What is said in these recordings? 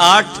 8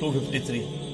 253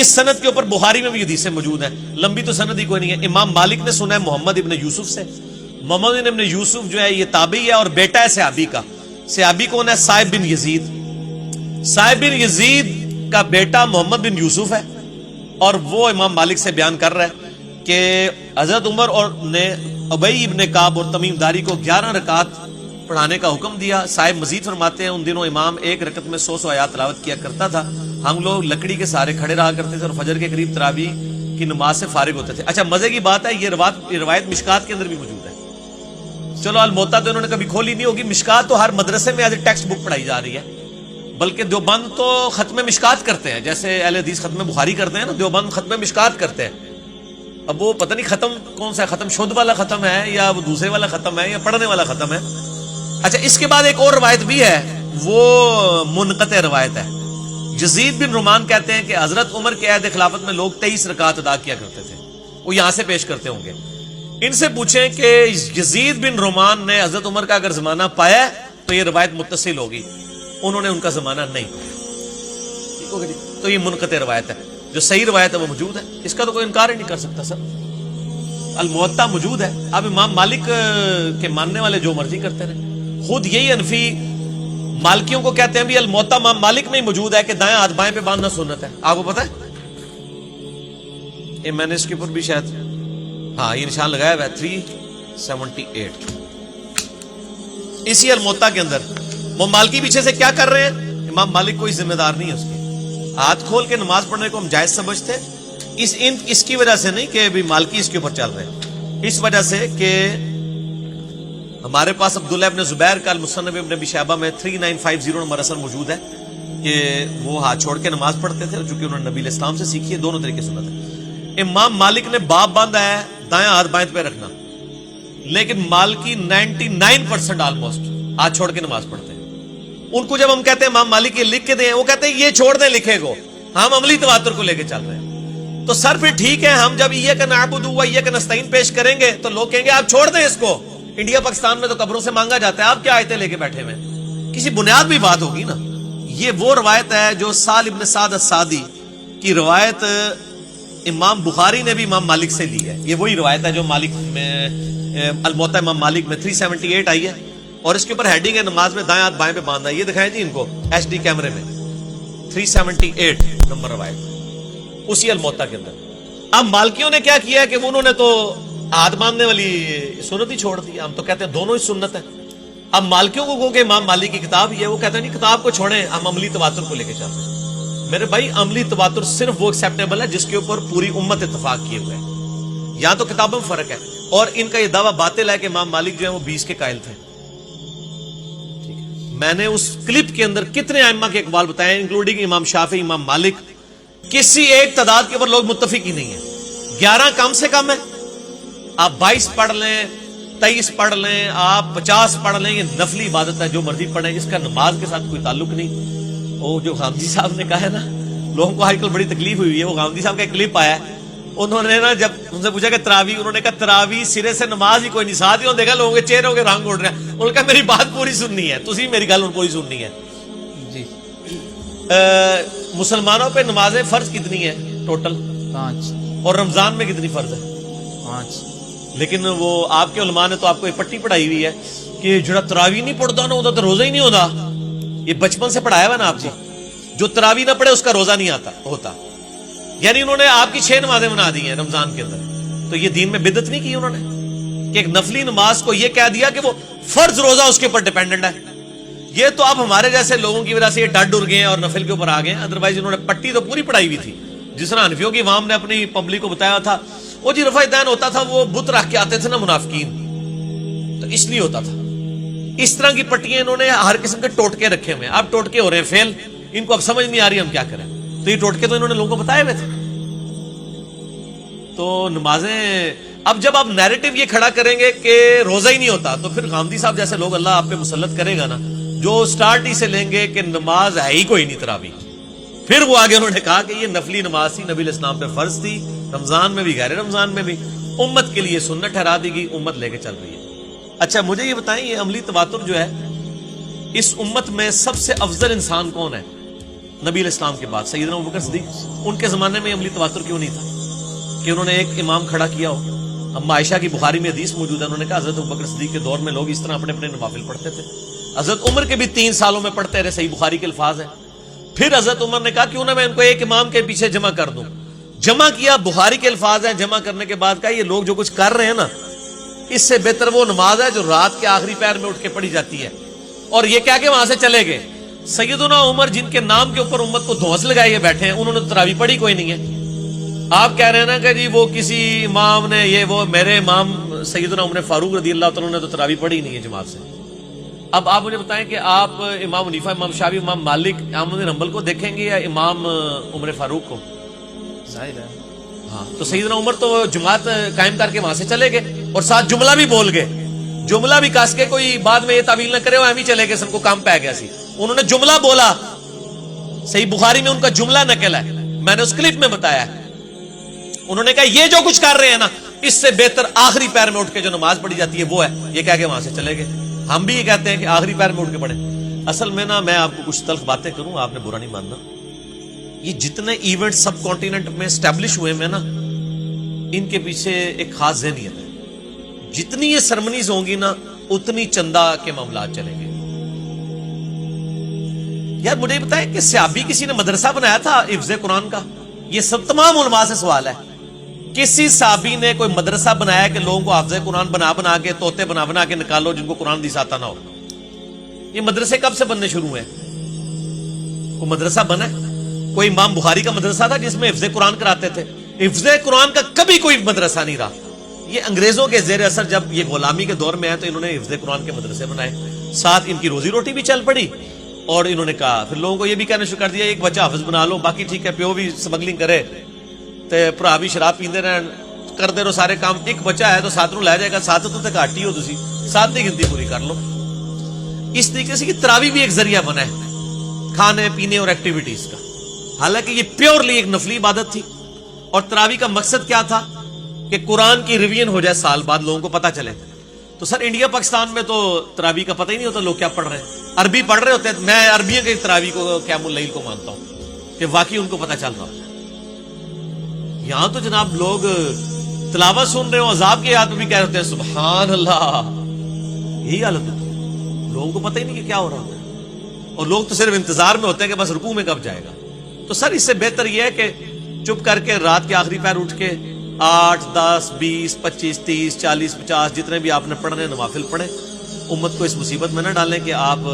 اس سند کے اوپر بخاری میں بھی حدیثیں موجود ہیں، لمبی تو سند ہی کوئی نہیں ہے. امام مالک نے سنا ہے محمد ابن یوسف سے. محمد ابن یوسف جو ہے یہ تابعی ہے اور بیٹا ہے صحابی کا. صحابی کون ہے؟ صائب بن یزید. صائب بن یزید کا بیٹا محمد بن یوسف ہے اور وہ امام مالک سے بیان کر رہا ہے کہ حضرت عمر اور نے ابی ابن کعب اور تمیم داری کو 11 رکعت پڑھانے کا حکم دیا. صاحب مزید فرماتے ہیں ان دنوں امام ایک رکعت میں 100 آیات تلاوت کیا کرتا تھا. ہم لوگ لکڑی کے سہارے کھڑے رہا کرتے تھے اور فجر کے قریب تراویح کی نماز سے فارغ ہوتے تھے. اچھا مزے کی بات ہے یہ روایت مشکات کے اندر بھی موجود ہے. چلو الموتا تو انہوں نے کبھی کھولی نہیں ہوگی. مشکات تو ہر مدرسے میں ایز اے ٹیکسٹ بک پڑھائی جا رہی ہے، بلکہ دیوبند تو ختم مشکات کرتے ہیں، جیسے اہل حدیث ختم بخاری کرتے ہیں نا، دیوبند ختم مشکات کرتے ہیں. اب وہ پتہ نہیں ختم کون سا ہے، ختم شدھ والا ختم ہے یا وہ دوسرے والا ختم ہے یا پڑھنے والا ختم ہے. اچھا اس کے بعد ایک اور روایت بھی ہے، وہ منقطع روایت ہے. یزید بن رومان کہتے ہیں کہ حضرت عمر کے عہد خلافت میں لوگ 23 رکعت ادا کیا کرتے تھے. وہ یہاں سے پیش کرتے ہوں گے. ان سے پوچھیں کہ یزید بن رومان نے حضرت عمر کا اگر زمانہ پایا تو یہ روایت متصل ہوگی، انہوں نے ان کا زمانہ نہیں پایا. ٹھیک ہوگا جی؟ تو یہ منقطع روایت ہے. جو صحیح روایت ہے وہ موجود ہے، اس کا تو کوئی انکار ہی نہیں کر سکتا. سر الموطا موجود ہے. اب امام مالک کے ماننے والے جو مرضی کرتے رہے. خود یہی حنفی مالکیوں کو کہتے ہیں بھی الموطا امام مالک میں ہی موجود ہے کہ دائیں ہاتھ بائیں پہ باندھنا سنت ہے. آپ کو پتہ ہے یہ میں نے اس کے اوپر بھی شاید ہاں یہ نشان لگایا ہوا ہے 378 اسی الموطا کے اندر. وہ مالکی پیچھے سے کیا کر رہے ہیں؟ امام مالک کوئی ذمہ دار نہیں ہے اس کے. ہاتھ کھول کے نماز پڑھنے کو ہم جائز سمجھتے اس کی وجہ سے نہیں کہ بھی مالکی اس کے اوپر چل رہے ہیں، اس وجہ سے کہ ہمارے پاس عبداللہ ابن زبیر کا المصنف ابن ابی شیبہ میں 3950 نمبر اثر موجود ہے کہ وہ ہاتھ چھوڑ کے نماز پڑھتے تھے، چونکہ انہوں نے نبی علیہ السلام سے سیکھی ہے. دونوں طریقے سنت ہے. امام مالک نے باب باندھا ہے دائیں ہاتھ بائیں پہ رکھنا، لیکن مالکی 99% آلموسٹ ہاتھ چھوڑ کے نماز پڑھتے ہیں. ان کو جب ہم کہتے ہیں امام مالک یہ لکھ کے دیں، وہ کہتے ہیں یہ چھوڑ دیں لکھے کو، ہم عملی تواتر کو لے کے چل رہے ہیں. تو سر پھر ٹھیک ہے، ہم جب ایاک نعبد و ایاک نستعین پیش کریں گے تو لوگ کہیں گے آپ چھوڑ دیں اس کو. انڈیا پاکستان میں تو قبروں سے مانگا جاتا ہے، آپ کیا آیتیں لے کے بیٹھے ہوئے؟ کسی بنیاد بھی بات ہوگی نا. یہ وہ روایت ہے جو سال ابن سعد السعدی کی روایت امام بخاری نے بھی امام مالک سے لی ہے. یہ وہی روایت ہے جو مالک میں الموطا امام مالک میں 378 آئی ہے اور اس کے اوپر ہیڈنگ ہے نماز میں دائیں ہاتھ بائیں پہ باندھا ہے. یہ دکھائیں جی ان کو ایچ ڈی کیمرے میں 378 نمبر روایت اسی الموطا کے اندر. اب مالکیوں نے کیا کیا کہ انہوں نے تو ہاتھ باندھنے والی سنت ہی چھوڑ دی. ہم تو کہتے ہیں دونوں ہی سنت ہے. اب مالکیوں کو کہ امام مالک کی کتاب ہی ہے، وہ کہتے ہیں نہیں کتاب کو چھوڑیں، ہم عملی تواتر کو لے کے چلتے ہیں. میرے بھائی عملی تواتر صرف وہ ایکسیپٹیبل ہے جس کے اوپر پوری امت اتفاق کیے ہوئے ہیں. یہاں تو کتابوں میں فرق ہے اور ان کا یہ دعویٰ باطل ہے کہ امام مالک جو ہے وہ 20 کے قائل تھے. میں نے اس کلپ کے اندر کتنے ائمہ کے اقوال بتائے انکلوڈنگ امام شافعی، امام مالک. کسی ایک تعداد کے اوپر لوگ متفق ہی نہیں ہیں. 11 کم سے کم ہے. آپ 22 پڑھ لیں، 23 پڑھ لیں، آپ 50 پڑھ لیں، یہ نفلی عبادت ہے، جو مرضی پڑھیں، اس کا نماز کے ساتھ کوئی تعلق نہیں. وہ جو غامدی صاحب نے کہا ہے نا، لوگوں کو آج کل بڑی تکلیف ہوئی ہے. وہ غامدی صاحب کا ایک کلپ آیا ہے، انہوں نے نا جب ان سے پوچھا کہ تراویح، انہوں نے کہا تراویح سرے سے نماز ہی کوئی نہیں. ساتھ ہی انہوں نے دیکھا لوگوں کے چہروں کے رنگ اڑ رہے ہیں. انہوں نے کہا میری بات پوری سننی ہے، تسی میری گل پوری سننی ہے. جی مسلمانوں پہ نمازیں فرض کتنی ہیں ٹوٹل؟ 5. اور رمضان میں کتنی فرض ہے؟ 5. لیکن وہ آپ کے علماء نے تو آپ کو ایک پٹی پڑھائی ہوئی ہے کہ جڑا تراویح نہیں پڑھتا نا ہوتا تو روزہ ہی نہیں ہوتا. یہ بچپن سے پڑھایا ہوا نا آپ کو. جو تراویح نہ پڑھے اس کا روزہ نہیں آتا ہوتا. یعنی انہوں نے آپ کی 6 نمازیں بنا دی ہیں رمضان کے اندر. تو یہ دین میں بدعت نہیں کی انہوں نے کہ ایک نفلی نماز کو یہ کہہ دیا کہ وہ فرض روزہ اس کے اوپر ڈیپینڈنٹ ہے. یہ تو اب ہمارے جیسے لوگوں کی وجہ سے یہ ڈر ڈر گئے ہیں اور نفل کے اوپر آ گئے ہیں. ادروائز انہوں نے پٹی تو پوری پڑھائی ہوئی تھی. جس طرح حنفیوں کی عوام نے اپنی پبلک کو بتایا تھا وہ جی رفع دین ہوتا تھا، وہ بت رکھ کے آتے تھے نا منافقین، تو اس لیے ہوتا تھا. اس طرح کی پٹیاں انہوں نے ہر قسم کے ٹوٹکے رکھے ہوئے ہیں. اب ٹوٹکے ہو رہے ہیں فیل، ان کو اب سمجھ نہیں آ رہی ہم کیا کریں. تو یہ ٹوٹکے تو انہوں نے لوگوں کو بتائے ہوئے تھے. تو نمازیں اب جب آپ نیریٹو یہ کھڑا کریں گے کہ روزہ ہی نہیں ہوتا تو پھر غامدی صاحب جیسے لوگ اللہ آپ پہ مسلط کرے گا نا، جو سٹارٹ ہی سے لیں گے کہ نماز ہے ہی کوئی نہیں تراویح. پھر وہ آگے انہوں نے کہا کہ یہ نفلی نماز تھی، نبی علیہ السلام پہ فرض تھی، رمضان میں بھی غیر رمضان میں بھی، امت کے لیے سنت ٹھہرا دی گئی، امت لے کے چل رہی ہے. اچھا مجھے یہ بتائیں، یہ عملی تواتر جو ہے اس امت میں سب سے افضل انسان کون ہے؟ نبی علیہ السلام کے بعد سیدنا ابوبکر صدیق، ان کے زمانے میں عملی تواتر کیوں نہیں تھا کہ انہوں نے ایک امام کھڑا کیا ہو؟ اما عائشہ کی بخاری میں حدیث موجود ہے، انہوں نے کہا حضرت ابوبکر صدیق کے دور میں لوگ اس طرح اپنے اپنے نوافل پڑھتے تھے، حضرت عمر کے بھی 3 سالوں میں پڑھتے رہے، صحیح بخاری کے الفاظ ہیں۔ پھر حضرت عمر نے کہا کیوں نہ میں ان کو ایک امام کے پیچھے جمع کر دوں، جمع کیا، بخاری کے الفاظ ہیں، جمع کرنے کے بعد کہا یہ لوگ جو کچھ کر رہے ہیں نا، اس سے بہتر وہ نماز ہے جو رات کے آخری پہر میں اٹھ کے پڑھی جاتی ہے، اور یہ کہہ کے وہاں سے چلے گئے۔ سیدنا عمر جن کے نام کے اوپر امت کو دھونس لگائے بیٹھے ہیں، انہوں نے تراویح پڑھی کوئی نہیں ہے۔ آپ کہہ رہے ہیں نا کہ جی وہ کسی امام نے یہ وہ، میرے امام سیدنا عمر فاروق رضی اللہ تعالیٰ نے تو تراویح پڑھی نہیں ہے جماعت سے۔ اب آپ مجھے بتائیں کہ آپ امام حنیفہ، امام شافعی، امام مالک، احمد بن حنبل کو دیکھیں گے یا امام عمر فاروق کو؟ ظاہر ہے۔ ہاں، تو سیدنا عمر تو جماعت قائم کر کے وہاں سے چلے گئے اور ساتھ جملہ بھی بول گئے، جملہ بھی کس کے، کوئی بعد میں یہ تعویل نہ کرے وہ ہم ہی چلے گئے، سن کو کام پہ گیا سی، انہوں نے جملہ بولا، صحیح بخاری میں ان کا جملہ نقل ہے، میں نے اس کلپ میں بتایا ہے۔ انہوں نے کہا یہ جو کچھ کر رہے ہیں نا، اس سے بہتر آخری پیر میں اٹھ کے جو نماز پڑھی جاتی ہے وہ ہے، یہ کہہ کے وہاں سے چلے گئے۔ ہم بھی یہ کہتے ہیں کہ آخری پیر میں اٹھ کے پڑھیں۔ اصل میں نا میں آپ کو کچھ تلخ باتیں کروں، آپ نے برا نہیں ماننا، یہ جتنے ایونٹ سب کانٹیننٹ میں اسٹیبلش ہوئے ہیں نا، ان کے پیچھے ایک خاص ذہنیت ہے۔ جتنی یہ سرمنیز ہوں گی نا، اتنی چندہ کے معاملات چلیں گے۔ یار مجھے بتائیں کہ صحابی کسی نے مدرسہ بنایا تھا حفظ قرآن کا؟ یہ سب تمام علماء سے سوال ہے، کسی صحابی نے کوئی مدرسہ بنایا کہ لوگوں کو حافظ قرآن بنا بنا کے، طوطے بنا بنا کے نکالو جن کو قرآن حدیث آتا نہ ہو؟ یہ مدرسے کب سے بننے شروع ہوئے؟ کوئی مدرسہ بنا ہے؟ کوئی امام بخاری کا مدرسہ تھا جس میں حفظ قرآن کراتے تھے؟ حفظ قرآن کا کبھی کوئی مدرسہ نہیں رہا۔ یہ انگریزوں کے زیر اثر جب یہ غلامی کے دور میں آئے تو انہوں نے حفظ قرآن کے مدرسے بنائے، ساتھ ان کی روزی روٹی بھی چل پڑی، اور انہوں نے کہا پھر لوگوں کو یہ بھی کہنا شروع کر دیا ایک بچہ حافظ بنا لو، باقی ٹھیک ہے پیو بھی سمگلنگ کرے تے بھرا بھی شراب پیندے رہن، کرتے رہو سارے کام، ایک بچہ ہے تو 7 نو لے جائے گا، 7 تو گھٹ ہی ہو، تسی 7 کی گنتی پوری کر لو۔ اس طریقے سے یہ تراویح بھی ایک ذریعہ بنا ہے کھانے پینے اور ایکٹیویٹیز کا، حالانکہ یہ پیورلی ایک نفلی عبادت تھی۔ اور تراویح کا مقصد کیا تھا؟ کہ قرآن کی ریویژن ہو جائے سال بعد، لوگوں کو پتہ چلے۔ تو سر انڈیا پاکستان میں تو تراویح کا پتہ ہی نہیں ہوتا لوگ کیا پڑھ رہے ہیں، عربی پڑھ رہے ہوتے ہیں، میں عربیوں کے تراویح کو قیام اللیل کو مانتا ہوں کہ واقعی ان کو پتہ چل رہا ہوتا ہے۔ یہاں تو جناب لوگ تلاوت سن رہے ہو، عذاب کے یاد میں بھی کہہ رہے ہیں سبحان اللہ، یہی حالت ہوتی ہے، لوگوں کو پتہ ہی نہیں کہ کیا ہو رہا ہے، اور لوگ تو صرف انتظار میں ہوتے ہیں کہ بس رکوع میں کب جائے گا۔ تو سر اس سے بہتر یہ ہے کہ چپ کر کے رات کے آخری پیر اٹھ کے 8 10 20 25 30 40 50 جتنے بھی آپ نے پڑھنے نوافل پڑھیں، امت کو اس مصیبت میں نہ ڈالیں کہ آپ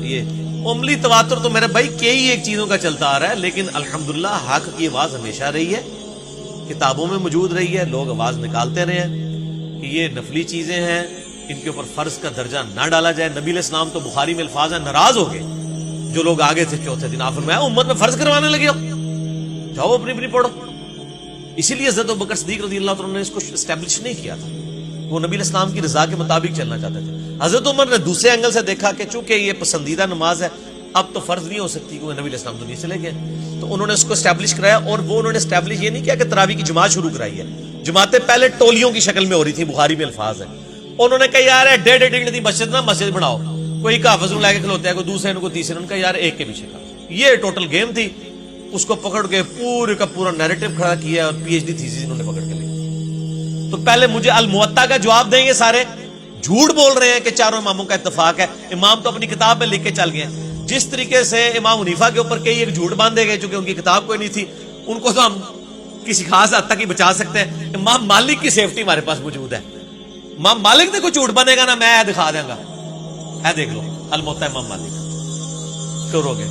یہ عملی تواتر تو میرے بھائی کئی ایک چیزوں کا چلتا آ رہا ہے، لیکن الحمدللہ حق کی آواز ہمیشہ رہی ہے، کتابوں میں موجود رہی ہے، لوگ آواز نکالتے رہے ہیں کہ یہ نفلی چیزیں ہیں، ان کے اوپر فرض کا درجہ نہ ڈالا جائے۔ نبی علیہ السلام تو بخاری میں الفاظ ہیں، ناراض ہو گئے جو لوگ آگے تھے چوتھے دن، آپ فرمایا امت میں فرض کروانے لگے ہو، جاؤ اپنی اپنی پڑھو۔ اسی لیے حضرت ابوبکر صدیق رضی اللہ عنہ نے اس کو اسٹیبلش نہیں کیا تھا، وہ نبی علیہ السلام کی رضا کے مطابق چلنا چاہتے تھے۔ حضرت عمر نے دوسرے اینگل سے دیکھا کہ چونکہ یہ پسندیدہ نماز ہے اب تو فرض نہیں ہو سکتی کیونکہ نبی علیہ السلام دنیا سے لے گئے، تو انہوں نے اس کو اسٹیبلش کرایا۔ اور وہ انہوں نے اسٹیبلش یہ نہیں کیا کہ تراویح کی جماعت شروع کرائی ہے، جماعتیں پہلے ٹولیوں کی شکل میں ہو رہی تھی، بخاری میں الفاظ ہیں۔ انہوں نے کہا یار 1.5 مسجد نہ مسجد بناؤ، کوئی کا حافظ لے کے کھلوتا ہے، کوئی دوسرے کو تیسرے، ان کا یار ایک کے پیچھے کا، یہ ٹوٹل گیم تھی۔ اس کو پکڑ کے پورے کا پورا نیریٹو کھڑا کیا اور پی ایچ ڈی تھیسس انہوں نے پکڑ کے لی۔ تو پہلے مجھے الموطا کا جواب دیں گے، سارے جھوٹ بول رہے ہیں کہ چاروں اماموں کا اتفاق ہے، امام تو اپنی کتاب میں لکھ کے چل گئے۔ جس طریقے سے امام حنیفہ کے اوپر کئی ایک جھوٹ باندھے گئے چونکہ ان کی کتاب کوئی نہیں تھی، ان کو تو ہم کسی خاص حد تک ہی بچا سکتے ہیں۔ امام مالک کی سیفٹی ہمارے پاس موجود ہے، امام مالک نے کوئی جھوٹ بنے گا نا میں دکھا دیں گا، اے دیکھ لو الموطا امام مالک کرو گے۔